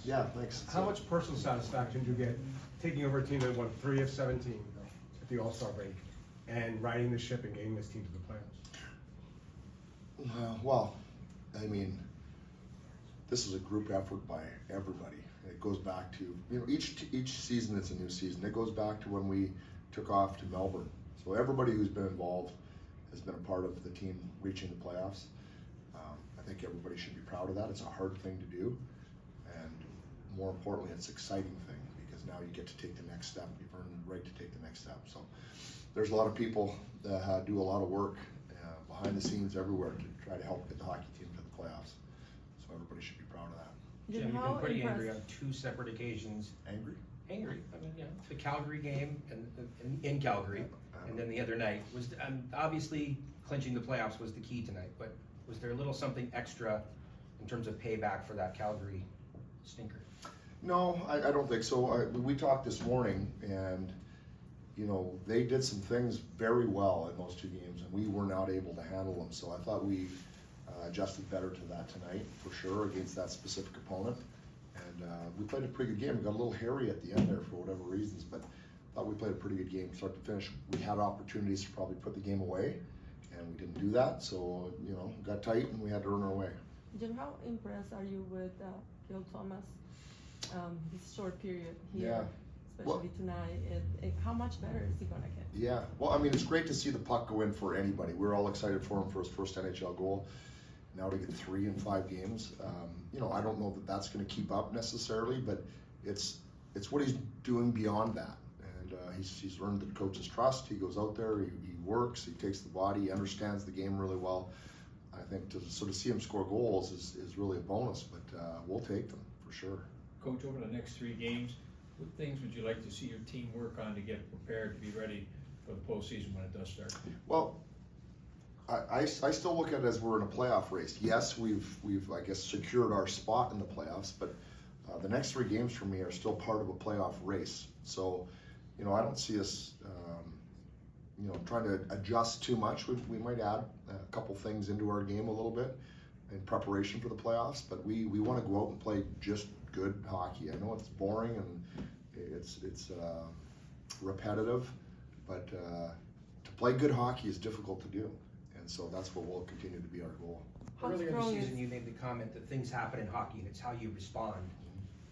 Yeah, thanks. How much personal satisfaction do you get taking over a team that won 3 of 17 at the All-Star break and riding the ship and getting this team to the playoffs? Well, I mean, this is a group effort by everybody. It goes back to, each season it's a new season. It goes back to when we took off to Melbourne. So everybody who's been involved has been a part of the team reaching the playoffs. I think everybody should be proud of that. It's a hard thing to do, and more importantly, it's an exciting thing because now you get to take the next step. You've earned the right to take the next step. So there's a lot of people that do a lot of work behind the scenes everywhere to try to help get the hockey team to the playoffs. So everybody should be proud of that. Jim, you've been pretty angry on 2 separate occasions. Angry? Angry. I mean, the Calgary game and in Calgary, and then the other night was obviously clinching the playoffs was the key tonight. But was there a little something extra in terms of payback for that Calgary stinker? No, I don't think so. We talked this morning, and they did some things very well in those 2 games, and we were not able to handle them. So I thought we adjusted better to that tonight for sure against that specific opponent. And we played a pretty good game. We got a little hairy at the end there for whatever reasons, but I thought we played a pretty good game start to finish. We had opportunities to probably put the game away, and we didn't do that. So, got tight and we had to earn our way. Jim, how impressed are you with Phil Thomas, this short period here, Yeah. especially tonight? And how much better is he going to get? Yeah, well, I mean, it's great to see the puck go in for anybody. We're all excited for him for his first NHL goal. Now to get 3 in 5 games, I don't know that that's going to keep up necessarily, but it's what he's doing beyond that. And he's earned the coach's trust. He goes out there, he works, he takes the body, he understands the game really well. I think to sort of see him score goals is really a bonus, but we'll take them for sure. Coach, over the next 3 games, what things would you like to see your team work on to get prepared to be ready for the postseason when it does start? Well, I still look at it as we're in a playoff race. Yes, we've I guess secured our spot in the playoffs, but the next 3 games for me are still part of a playoff race. So, I don't see us, trying to adjust too much. We might add a couple things into our game a little bit in preparation for the playoffs, but we want to go out and play just good hockey. I know it's boring and it's repetitive, but to play good hockey is difficult to do. And so that's what will continue to be our goal. Earlier in the season, you made the comment that things happen in hockey and it's how you respond.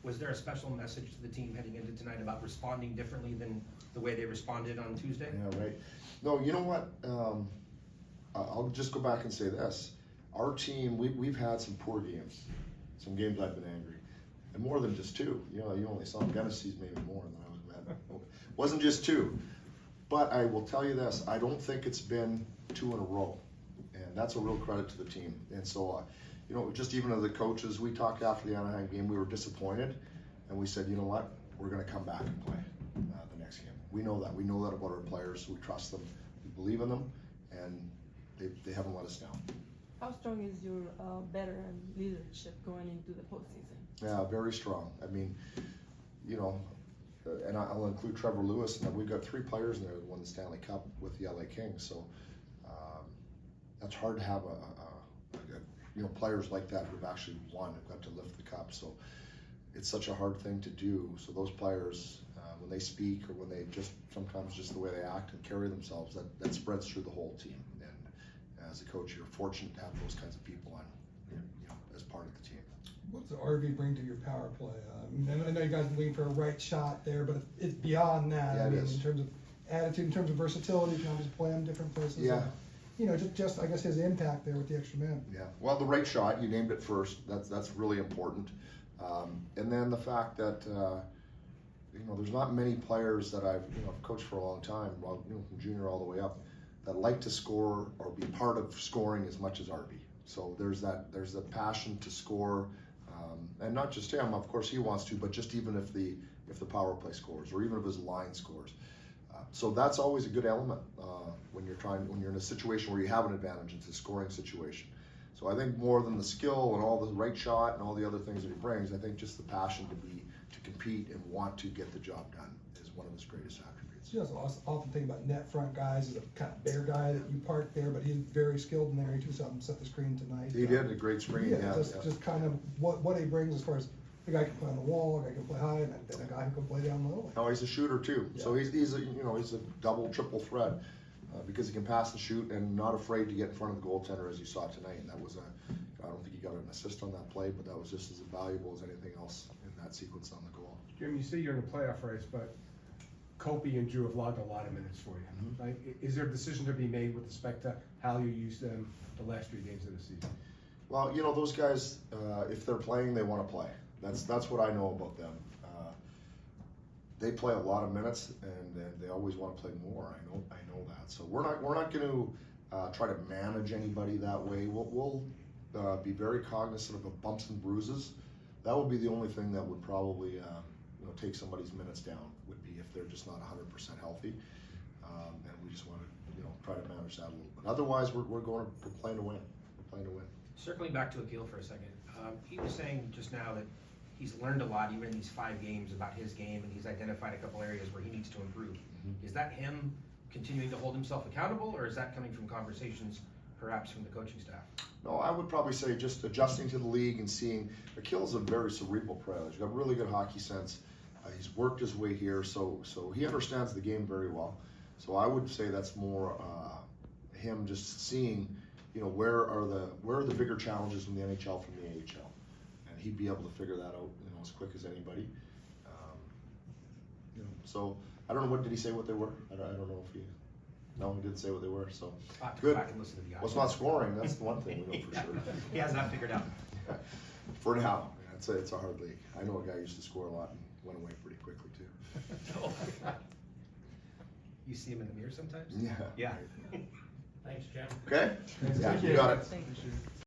Was there a special message to the team heading into tonight about responding differently than the way they responded on Tuesday? Yeah, right. No, you know what? I'll just go back and say this. Our team, we've had some poor games. Some games I've been angry. And more than just 2. You only saw Dennis sees maybe more than I was mad. Wasn't just 2. But I will tell you this, I don't think it's been 2 in a row. And that's a real credit to the team. And so, just even as the coaches, we talked after the Anaheim game, we were disappointed. And we said, you know what, we're going to come back and play the next game. We know that. We know that about our players. We trust them. We believe in them. And they haven't let us down. How strong is your veteran leadership going into the postseason? Yeah, very strong. I mean, and I'll include Trevor Lewis, and we've got 3 players in there that won the Stanley Cup with the LA Kings. So that's hard to have players like that who've actually won, have got to lift the cup. So it's such a hard thing to do. So those players, when they speak or when they sometimes just the way they act and carry themselves, that spreads through the whole team. And as a coach, you're fortunate to have those kinds of people on, as part of the team. What does RV bring to your power play? I know you guys are looking for a right shot there, but it's beyond that. Yeah, I mean, it is. in terms of attitude, in terms of versatility, you can always play him different places. Yeah. Just I guess his impact there with the extra man. Yeah. Well, the right shot, you named it first. That's really important. And then the fact that there's not many players that I've coached for a long time, from junior all the way up, that like to score or be part of scoring as much as RB. So there's the passion to score, and not just him. Of course, he wants to, but just even if the power play scores, or even if his line scores. So that's always a good element when you're in a situation where you have an advantage. It's a scoring situation. So I think more than the skill and all the right shot and all the other things that he brings, I think just the passion to compete and want to get the job done is one of his greatest attributes. You also often think about net front guys as a kind of bear guy that you park there, but he's very skilled in there. He too set the screen tonight. He did a great screen. Just kind of what he brings as far as a guy can play on the wall, a guy can play high, and then a guy who can play down low. No, he's a shooter too. So he's a, you know, he's a double, triple threat because he can pass and shoot and not afraid to get in front of the goaltender as you saw tonight. And that was I don't think he got an assist on that play, but that was just as valuable as anything else in that sequence on the goal. Jim, you say you're in the playoff race, but Kopi and Drew have logged a lot of minutes for you. Mhm. Like, is there a decision to be made with respect to how you use them the last 3 games of the season? Well, you know, those guys, if they're playing, they want to play. That's what I know about them. They play a lot of minutes, and they always want to play more. I know that. So we're not going to try to manage anybody that way. We'll be very cognizant of bumps and bruises. That would be the only thing that would probably you know, take somebody's minutes down. Would be if they're just not 100% healthy, and we just want to, you know, try to manage that a little bit. Otherwise, we're playing to win. We're playing to win. Circling back to Akil for a second, he was saying just now that he's learned a lot even in these 5 games about his game, and he's identified a couple areas where he needs to improve. Is that him continuing to hold himself accountable, or is that coming from conversations perhaps from the coaching staff? No, I would probably say just adjusting to the league and seeing. Akil's a very cerebral player. He's got really good hockey sense. He's worked his way here, so he understands the game very well. So I would say that's more him just seeing, you know, where are the bigger challenges in the NHL from the AHL, and he'd be able to figure that out, you know, as quick as anybody. You know, so I don't know, what did he say what they were? I don't know if he. No, he didn't say what they were. So I'll have to good. go back and listen to the audio. Well, it's not scoring. That's the one thing we know for sure. He has that figured out. For now, it's a hard league. I know a guy who used to score a lot and went away pretty quickly too. You see him in the mirror sometimes? Yeah. Yeah. Thanks, Jim. Okay. Yeah, Thank you you. got it. Thank you.